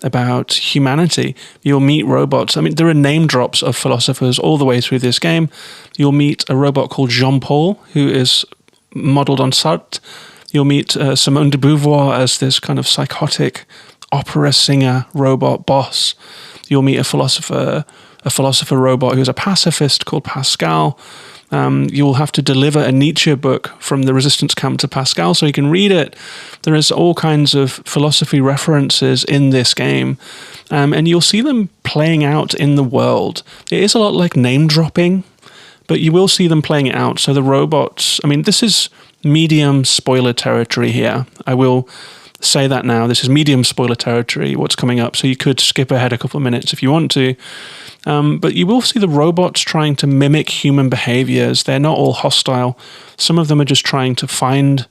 about humanity. You'll meet robots. I mean, there are name drops of philosophers all the way through this game. You'll meet a robot called Jean-Paul, who is modeled on Sartre. You'll meet Simone de Beauvoir as this kind of psychotic opera singer robot boss. You'll meet a philosopher robot who's a pacifist called Pascal. You'll have to deliver a Nietzsche book from the resistance camp to Pascal so you can read it. There is all kinds of philosophy references in this game, and you'll see them playing out in the world. It is a lot like name dropping, but you will see them playing it out. So the robots, I mean, this is medium spoiler territory here. I will say that now. This is medium spoiler territory, what's coming up, so you could skip ahead a couple of minutes if you want to. But you will see the robots trying to mimic human behaviors. They're not all hostile. Some of them are just trying to find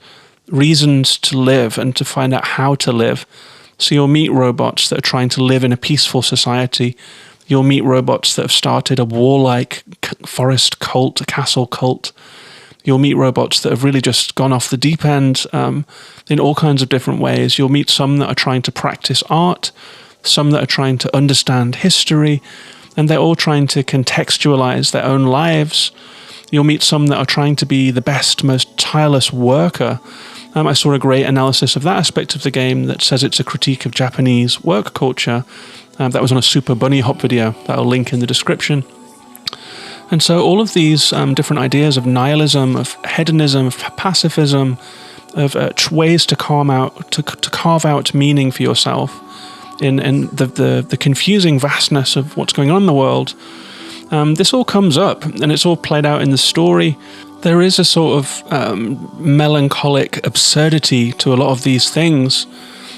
reasons to live and to find out how to live. So you'll meet robots that are trying to live in a peaceful society. You'll meet robots that have started a warlike forest cult, a castle cult. You'll meet robots that have really just gone off the deep end in all kinds of different ways. You'll meet some that are trying to practice art, some that are trying to understand history, and they're all trying to contextualize their own lives. You'll meet some that are trying to be the best, most tireless worker. I saw a great analysis of that aspect of the game that says it's a critique of Japanese work culture. That was on a Super Bunny Hop video that I'll link in the description. And so all of these different ideas of nihilism, of hedonism, of pacifism, of ways to carve out meaning for yourself in the confusing vastness of what's going on in the world, this all comes up, and it's all played out in the story. There is a sort of melancholic absurdity to a lot of these things.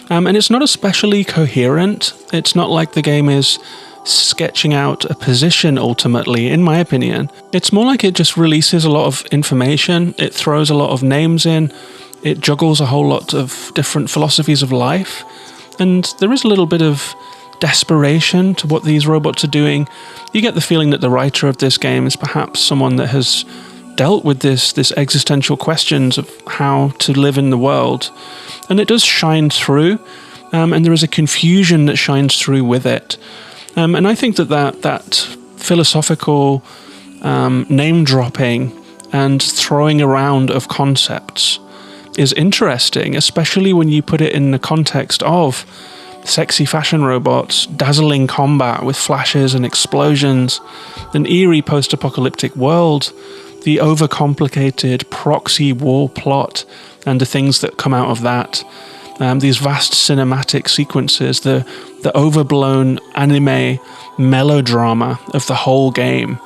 And it's not especially coherent. It's not like the game is sketching out a position ultimately, in my opinion. It's more like it just releases a lot of information. It throws a lot of names in. It juggles a whole lot of different philosophies of life. And there is a little bit of desperation to what these robots are doing. You get the feeling that the writer of this game is perhaps someone that has dealt with this existential questions of how to live in the world. And it does shine through, and there is a confusion that shines through with it. And I think that philosophical name-dropping and throwing around of concepts is interesting, especially when you put it in the context of sexy fashion robots, dazzling combat with flashes and explosions, an eerie post-apocalyptic world, the overcomplicated proxy war plot and the things that come out of that, these vast cinematic sequences, the overblown anime melodrama of the whole game.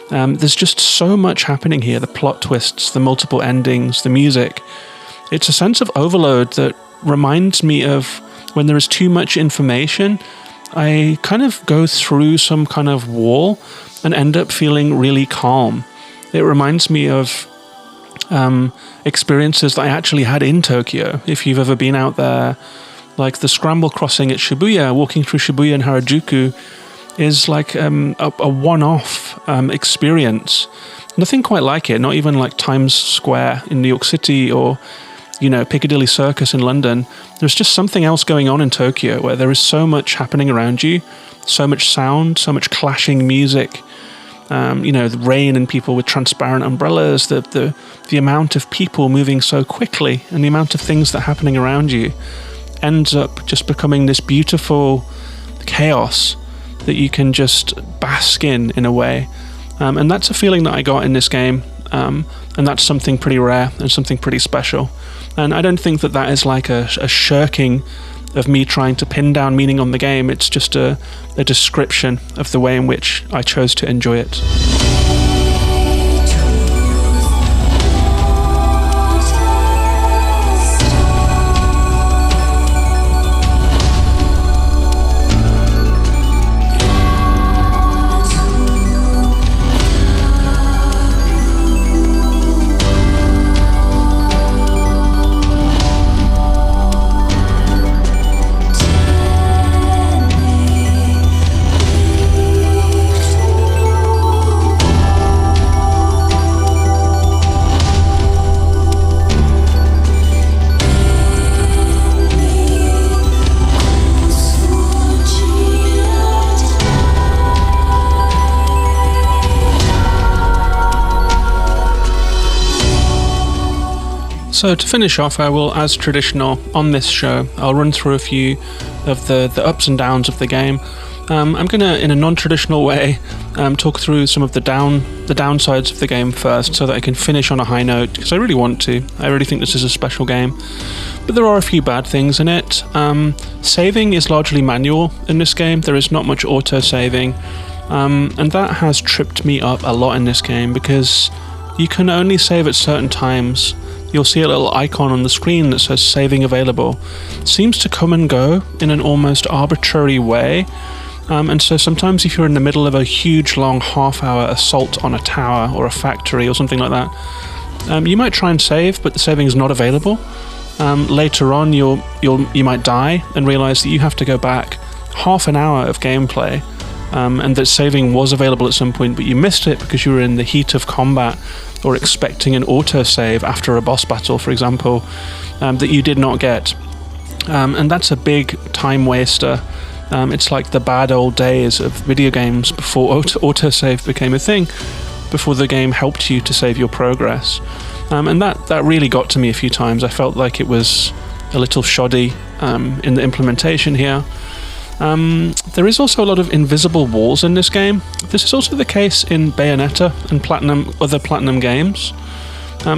There's just so much happening here, the plot twists, the multiple endings, the music. It's a sense of overload that reminds me of when there is too much information, I kind of go through some kind of wall and end up feeling really calm. It reminds me of experiences that I actually had in Tokyo. If you've ever been out there, like the scramble crossing at Shibuya, walking through Shibuya and Harijuku is like a one-off experience. Nothing quite like it, not even like Times Square in New York City or, Piccadilly Circus in London. There's just something else going on in Tokyo where there is so much happening around you, so much sound, so much clashing music. The rain and people with transparent umbrellas, the amount of people moving so quickly and the amount of things that are happening around you ends up just becoming this beautiful chaos that you can just bask in a way. And that's a feeling that I got in this game. And that's something pretty rare and something pretty special. And I don't think that is like a shirking of me trying to pin down meaning on the game. It's just a description of the way in which I chose to enjoy it. So to finish off, I will, as traditional on this show, I'll run through a few of the ups and downs of the game. I'm going to, in a non-traditional way, talk through some of the downsides of the game first so that I can finish on a high note, because I really want to. I really think this is a special game. But there are a few bad things in it. Saving is largely manual in this game. There is not much auto-saving. And that has tripped me up a lot in this game, because you can only save at certain times. You'll see a little icon on the screen that says saving available. It seems to come and go in an almost arbitrary way. And so sometimes if you're in the middle of a huge long half-hour assault on a tower or a factory or something like that, you might try and save, but the saving is not available. Later on, you might die and realize that you have to go back half an hour of gameplay, and that saving was available at some point, but you missed it because you were in the heat of combat or expecting an autosave after a boss battle, for example, that you did not get. And that's a big time waster. It's like the bad old days of video games before autosave became a thing, before the game helped you to save your progress. And that really got to me a few times. I felt like it was a little shoddy in the implementation here. There is also a lot of invisible walls in this game. This is also the case in Bayonetta and other Platinum games.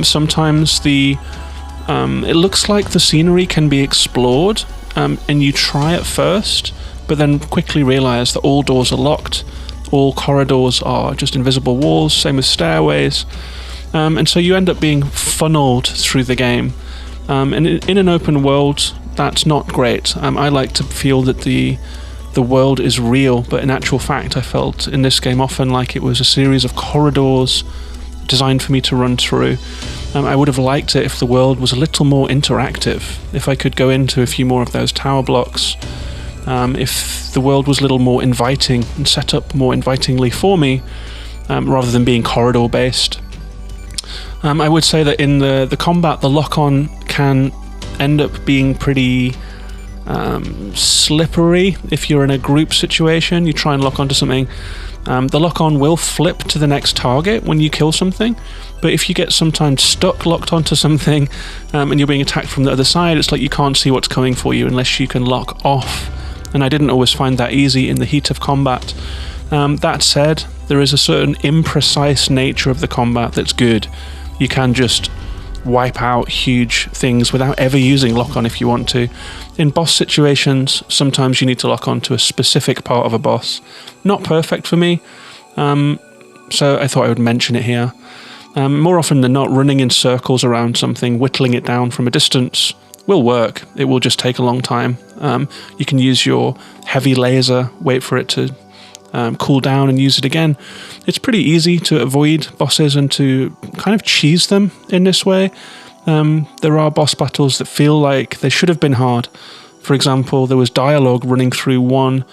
Sometimes it looks like the scenery can be explored, and you try at first, but then quickly realize that all doors are locked. All corridors are just invisible walls, same with stairways. And so you end up being funneled through the game. And in an open world, that's not great. I like to feel that the world is real, but in actual fact, I felt in this game often like it was a series of corridors designed for me to run through. I would have liked it if the world was a little more interactive, if I could go into a few more of those tower blocks, if the world was a little more inviting and set up more invitingly for me, rather than being corridor-based. I would say that in the combat, the lock-on can end up being pretty slippery. If you're in a group situation, you try and lock onto something, the lock-on will flip to the next target when you kill something, but if you get sometimes stuck locked onto something and you're being attacked from the other side, it's like you can't see what's coming for you unless you can lock off, and I didn't always find that easy in the heat of combat. That said, there is a certain imprecise nature of the combat that's good. You can just wipe out huge things without ever using lock-on if you want to. In boss situations, sometimes you need to lock on to a specific part of a boss. Not perfect for me, so I thought I would mention it here. More often than not, running in circles around something, whittling it down from a distance, will work. It will just take a long time. You can use your heavy laser, wait for it to cool down and use it again. It's pretty easy to avoid bosses and to kind of cheese them in this way. There are boss battles that feel like they should have been hard. For example, there was dialogue running through one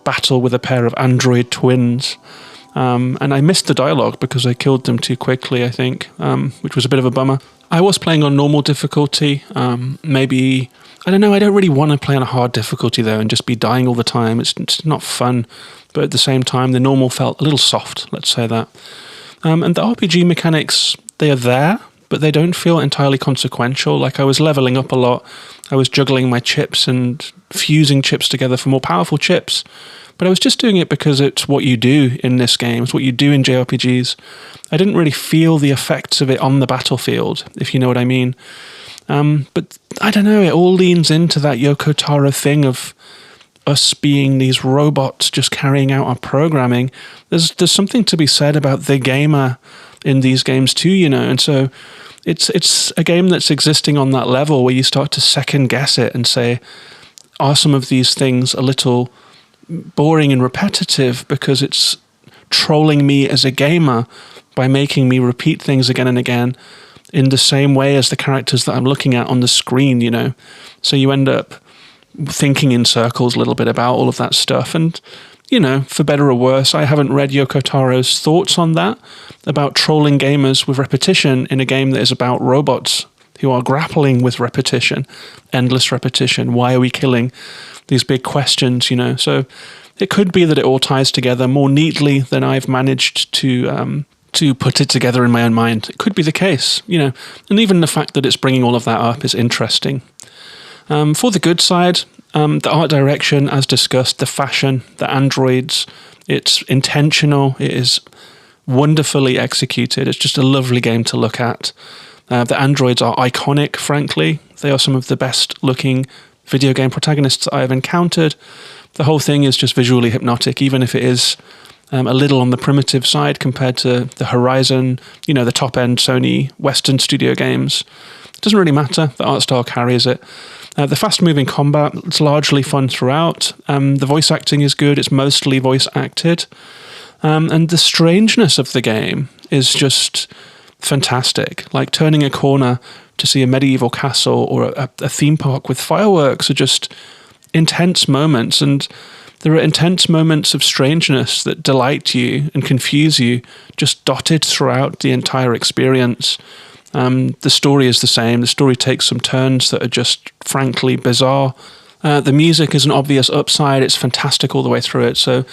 battle with a pair of android twins, and I missed the dialogue because I killed them too quickly, I think, which was a bit of a bummer. I was playing on normal difficulty, maybe, I don't know, I don't really want to play on a hard difficulty though and just be dying all the time. It's not fun, but at the same time the normal felt a little soft, let's say that. And the RPG mechanics, they are there, but they don't feel entirely consequential. Like I was leveling up a lot, I was juggling my chips and fusing chips together for more powerful chips, but I was just doing it because it's what you do in this game, it's what you do in JRPGs. I didn't really feel the effects of it on the battlefield, if you know what I mean. But I don't know, it all leans into that Yoko Taro thing of us being these robots just carrying out our programming. There's something to be said about the gamer in these games too, you know, and so it's a game that's existing on that level where you start to second guess it and say, are some of these things a little boring and repetitive because it's trolling me as a gamer by making me repeat things again and again in the same way as the characters that I'm looking at on the screen, you know. So you end up thinking in circles a little bit about all of that stuff. And, you know, for better or worse, I haven't read Yoko Taro's thoughts on that, about trolling gamers with repetition in a game that is about robots who are grappling with repetition, endless repetition. Why are we killing? These big questions, you know. So it could be that it all ties together more neatly than I've managed to put it together in my own mind. It could be the case, you know. And even the fact that it's bringing all of that up is interesting. For the good side, the art direction, as discussed, the fashion, the androids, it's intentional, it is wonderfully executed. It's just a lovely game to look at. The androids are iconic, frankly. They are some of the best looking video game protagonists I have encountered. The whole thing is just visually hypnotic, even if it is a little on the primitive side compared to the Horizon, you know, the top-end Sony Western studio games. It doesn't really matter. The art style carries it. The fast-moving combat, it's largely fun throughout. The voice acting is good. It's mostly voice acted. And the strangeness of the game is just fantastic. Like turning a corner to see a medieval castle or a theme park with fireworks are just intense moments. And there are intense moments of strangeness that delight you and confuse you, just dotted throughout the entire experience. The story is the same. The story takes some turns that are just frankly bizarre. The music is an obvious upside. It's fantastic all the way through it. So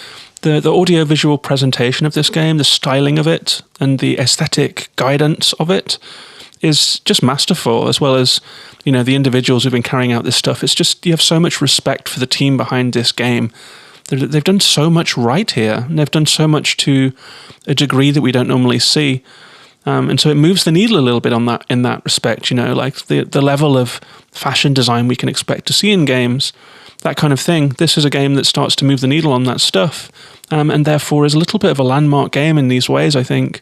the audio-visual presentation of this game, the styling of it, and the aesthetic guidance of it is just masterful, as well as, you know, the individuals who've been carrying out this stuff. It's just, you have so much respect for the team behind this game. They've done so much right here, and they've done so much to a degree that we don't normally see. And so it moves the needle a little bit on that, in that respect, you know, like the level of fashion design we can expect to see in games, that kind of thing. This is a game that starts to move the needle on that stuff, and therefore is a little bit of a landmark game in these ways, I think.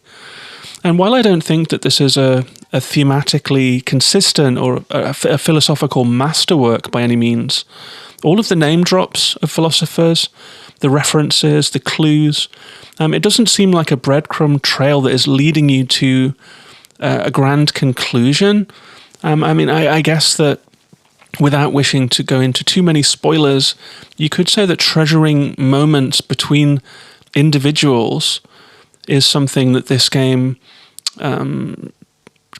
And while I don't think that this is a thematically consistent or a philosophical masterwork by any means, all of the name drops of philosophers, the references, the clues, it doesn't seem like a breadcrumb trail that is leading you to a grand conclusion. I guess that without wishing to go into too many spoilers, you could say that treasuring moments between individuals is something that this game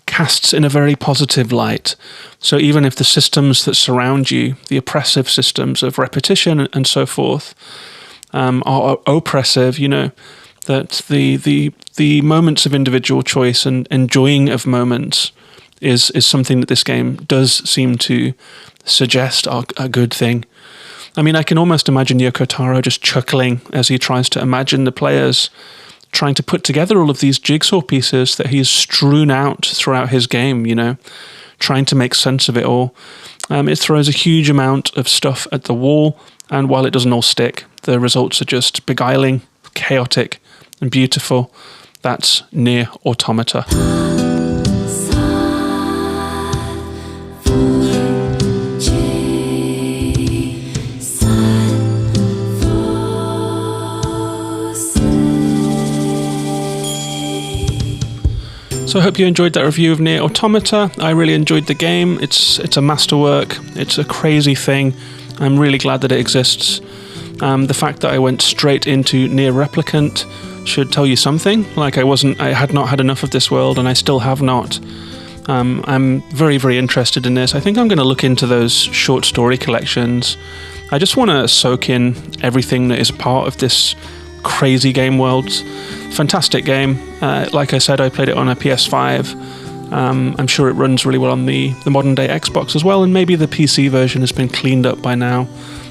casts in a very positive light. So even if the systems that surround you, the oppressive systems of repetition and so forth, are oppressive, that the moments of individual choice and enjoying of moments is something that this game does seem to suggest are a good thing. I can almost imagine Yoko Taro just chuckling as he tries to imagine the players trying to put together all of these jigsaw pieces that he's strewn out throughout his game, trying to make sense of it all. It throws a huge amount of stuff at the wall, and while it doesn't all stick, the results are just beguiling, chaotic, and beautiful. That's NieR Automata. So I hope you enjoyed that review of NieR Automata. I really enjoyed the game. It's a masterwork. It's a crazy thing. I'm really glad that it exists. The fact that I went straight into NieR Replicant should tell you something. Like I had not had enough of this world, and I still have not. I'm very, very interested in this. I think I'm going to look into those short story collections. I just want to soak in everything that is part of this crazy game world. Fantastic game. Like I said, I played it on a PS5. I'm sure it runs really well on the modern day Xbox as well, and maybe the PC version has been cleaned up by now.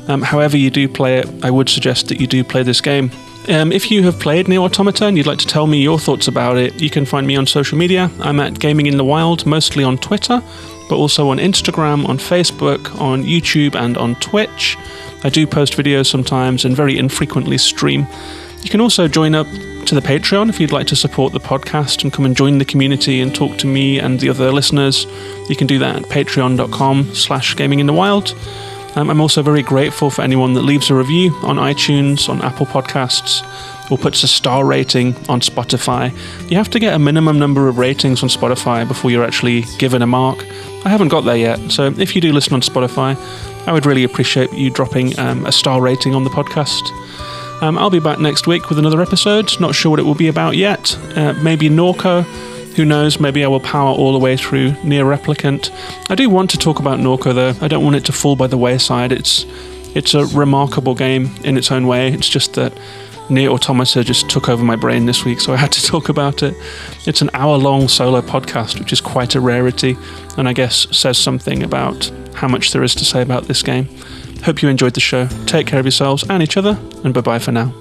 However you do play it, I would suggest that you do play this game. If you have played NieR Automata and you'd like to tell me your thoughts about it, you can find me on social media. I'm at Gaming in the Wild, mostly on Twitter, but also on Instagram, on Facebook, on YouTube, and on Twitch. I do post videos sometimes and very infrequently stream. You can also join up to the Patreon if you'd like to support the podcast and come and join the community and talk to me and the other listeners. You can do that at patreon.com/gaminginthewild. I'm also very grateful for anyone that leaves a review on iTunes, on Apple Podcasts, or puts a star rating on Spotify. You have to get a minimum number of ratings on Spotify before you're actually given a mark. I haven't got there yet, so if you do listen on Spotify, I would really appreciate you dropping a star rating on the podcast. I'll be back next week with another episode. Not sure what it will be about yet. Maybe Norco. Who knows? Maybe I will power all the way through NieR Replicant. I do want to talk about Norco though. I don't want it to fall by the wayside. It's a remarkable game in its own way. It's just that NieR Automata just took over my brain this week, so I had to talk about it. It's an hour-long solo podcast, which is quite a rarity, and I guess says something about how much there is to say about this game. Hope you enjoyed the show. Take care of yourselves and each other, and bye-bye for now.